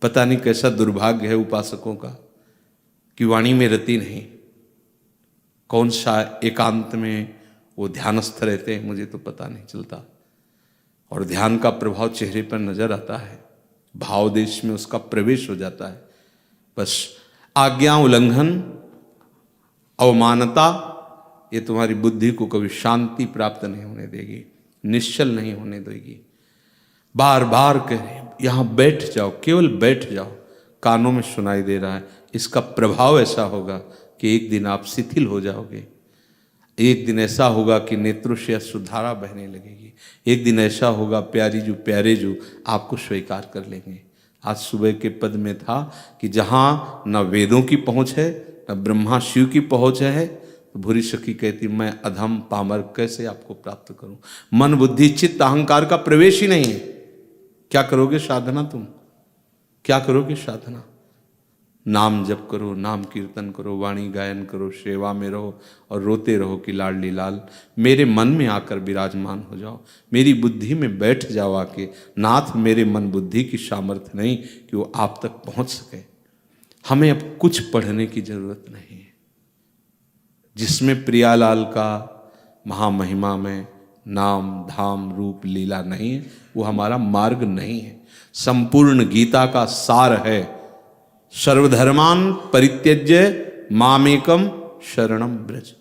पता नहीं कैसा दुर्भाग्य है उपासकों का कि वाणी में रति नहीं। कौन सा एकांत में वो ध्यानस्थ रहते हैं मुझे तो पता नहीं चलता, और ध्यान का प्रभाव चेहरे पर नजर आता है, भाव देश में उसका प्रवेश हो जाता है। बस आज्ञा उल्लंघन, अवमानता, ये तुम्हारी बुद्धि को कभी शांति प्राप्त नहीं होने देगी, निश्चल नहीं होने देगी। बार बार कह यहां बैठ जाओ, केवल बैठ जाओ, कानों में सुनाई दे रहा है। इसका प्रभाव ऐसा होगा कि एक दिन आप शिथिल हो जाओगे, एक दिन ऐसा होगा कि नेत्रों से अश्रुधारा बहने लगेगी, एक दिन ऐसा होगा प्यारी जो प्यारे जो आपको स्वीकार कर लेंगे। आज सुबह के पद में था कि जहाँ न वेदों की पहुँच है न ब्रह्मा शिव की पहुँच है, तो भूरी सखी कहती मैं अधम पामर कैसे आपको प्राप्त करूं। मन बुद्धि चित्त अहंकार का प्रवेश ही नहीं है। क्या करोगे साधना? तुम क्या करोगे साधना? नाम जप करो, नाम कीर्तन करो, वाणी गायन करो, सेवा में रहो और रोते रहो कि लाडली लाल मेरे मन में आकर विराजमान हो जाओ, मेरी बुद्धि में बैठ जाओ आके। नाथ मेरे मन बुद्धि की सामर्थ्य नहीं कि वो आप तक पहुंच सके। हमें अब कुछ पढ़ने की जरूरत नहीं है। जिसमें प्रियालाल का महामहिमा में नाम धाम रूप लीला नहीं है, वो हमारा मार्ग नहीं है। संपूर्ण गीता का सार है सर्वधर्मान परित्यज्य मामेकम शरणम ब्रज,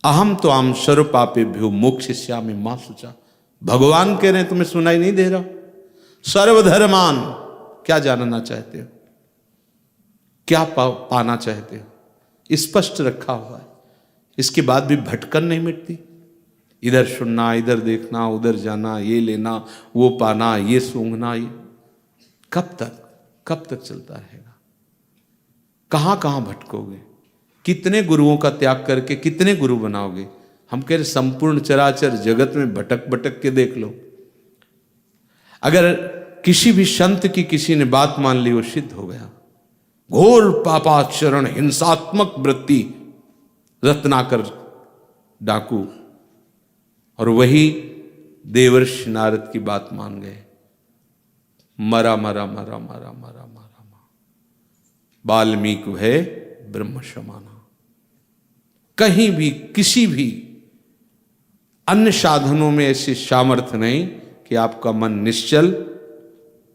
अहम तो आम सर्व पापेभ्यो मोक्षयिष्यामि मा शुचा। भगवान कह रहे हैं, तुम्हें सुनाई नहीं दे रहा? सर्वधर्मान, क्या जानना चाहते हो, क्या पाना चाहते हो? स्पष्ट रखा हुआ है। इसके बाद भी भटकन नहीं मिटती। इधर सुनना, इधर देखना, उधर जाना, ये लेना, वो पाना, ये सूंघना, ये कब तक चलता रहेगा? कहां कहां भटकोगे? कितने गुरुओं का त्याग करके कितने गुरु बनाओगे? हम कह रहे संपूर्ण चराचर जगत में भटक भटक के देख लो। अगर किसी भी संत की किसी ने बात मान ली, वो सिद्ध हो गया। घोर पापाचरण, हिंसात्मक वृत्ति, रत्नाकर डाकू, और वही देवर्षि नारद की बात मान गए। मरा मरा मरा मरा मरा मरा, वाल्मीकि है ब्रह्म समाना। कहीं भी किसी भी अन्य साधनों में ऐसी सामर्थ्य नहीं कि आपका मन निश्चल,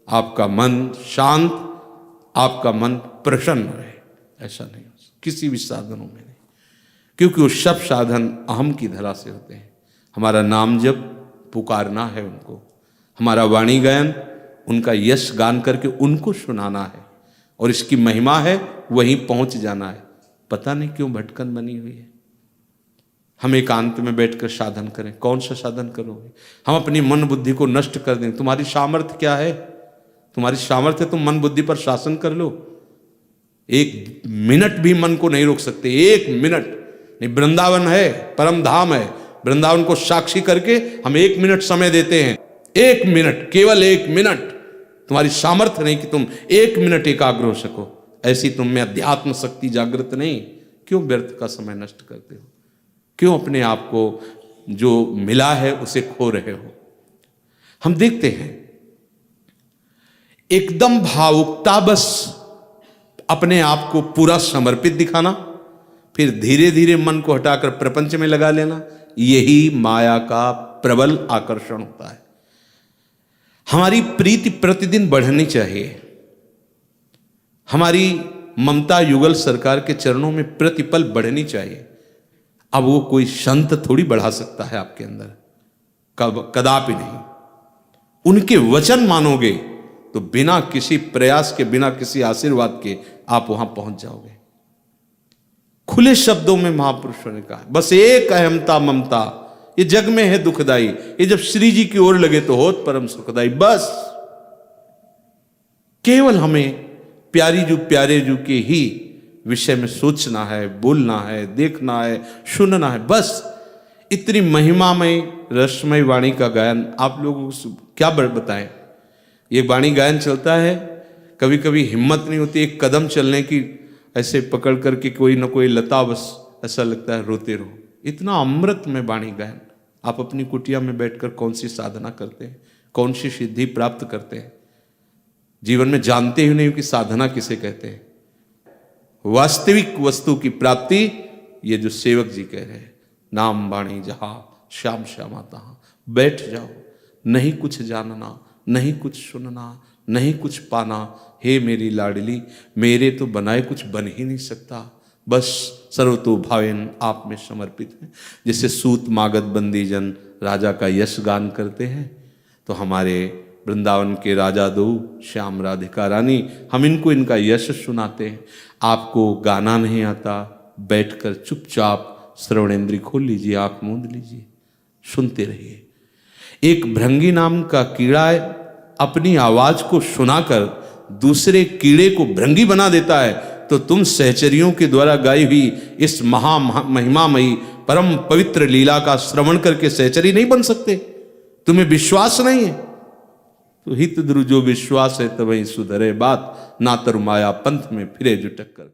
आपका मन शांत, आपका मन प्रसन्न रहे। ऐसा नहीं हो सकता किसी भी साधनों में नहीं, क्योंकि वो सब साधन अहम की धरा से होते हैं। हमारा नाम जप पुकारना है उनको, हमारा वाणी गायन उनका यश गान करके उनको सुनाना है, और इसकी महिमा है वहीं पहुंच जाना है। पता नहीं क्यों भटकन बनी हुई है। हम एकांत में बैठकर साधन करें। कौन सा साधन करोगे? हम अपनी मन बुद्धि को नष्ट कर दें। तुम्हारी सामर्थ्य क्या है? तुम्हारी सामर्थ्य तुम मन बुद्धि पर शासन कर लो। एक मिनट भी मन को नहीं रोक सकते, एक मिनट नहीं। वृंदावन है, परम धाम है, वृंदावन को साक्षी करके हम 1 मिनट समय देते हैं। 1 मिनट, केवल 1 मिनट। तुम्हारी सामर्थ्य नहीं कि तुम 1 मिनट एकाग्र हो सको। ऐसी तुम में अध्यात्म शक्ति जागृत नहीं। क्यों व्यर्थ का समय नष्ट करते हो? क्यों अपने आप को जो मिला है उसे खो रहे हो? हम देखते हैं एकदम भावुकता, बस अपने आप को पूरा समर्पित दिखाना, फिर धीरे धीरे मन को हटाकर प्रपंच में लगा लेना, यही माया का प्रबल आकर्षण होता है। हमारी प्रीति प्रतिदिन बढ़नी चाहिए। हमारी ममता युगल सरकार के चरणों में प्रतिपल बढ़नी चाहिए। अब वो कोई संत थोड़ी बढ़ा सकता है आपके अंदर, कदापि नहीं। उनके वचन मानोगे तो बिना किसी प्रयास के, बिना किसी आशीर्वाद के आप वहां पहुंच जाओगे। खुले शब्दों में महापुरुषों ने कहा, बस एक अहमता ममता ये जग में है दुखदाई, ये जब श्री जी की ओर लगे तो होत परम सुखदाई। बस केवल हमें प्यारी जू प्यारे जू के ही विषय में सोचना है, बोलना है, देखना है, सुनना है। बस इतनी महिमामय रसमय वाणी का गायन आप लोगों को क्या बताएं। ये वाणी गायन चलता है, कभी कभी हिम्मत नहीं होती एक कदम चलने की, ऐसे पकड़ करके कोई ना कोई लता, बस ऐसा लगता है रोते रहो। इतना अमृत में वाणी गायन। आप अपनी कुटिया में बैठकर कौन सी साधना करते हैं, कौन सी सिद्धि प्राप्त करते हैं? जीवन में जानते ही नहीं कि साधना किसे कहते हैं। वास्तविक वस्तु की प्राप्ति ये जो सेवक जी कह रहे हैं, नाम बाणी जहा श्याम श्यामाता, बैठ जाओ, नहीं कुछ जानना, नहीं कुछ सुनना, नहीं कुछ पाना। हे मेरी लाडली, मेरे तो बनाए कुछ बन ही नहीं सकता, बस सर्वतो भावेन आप में समर्पित है। जैसे सूत मागध बंदी जन राजा का यश गान करते हैं, तो हमारे वृंदावन के राजा दो श्याम राधिका रानी, हम इनको इनका यश सुनाते हैं। आपको गाना नहीं आता, बैठकर चुपचाप श्रवणेंद्री खोल लीजिए, आंख मूंद लीजिए, सुनते रहिए। एक भृंगी नाम का कीड़ा अपनी आवाज को सुनाकर दूसरे कीड़े को भृंगी बना देता है, तो तुम सहचरियों के द्वारा गाई हुई इस महिमामयी परम पवित्र लीला का श्रवण करके सहचरी नहीं बन सकते? तुम्हें विश्वास नहीं है तो हित द्रु जो विश्वास है तब वही सुधरे बात, ना तरु माया पंथ में फिरे जुटक कर।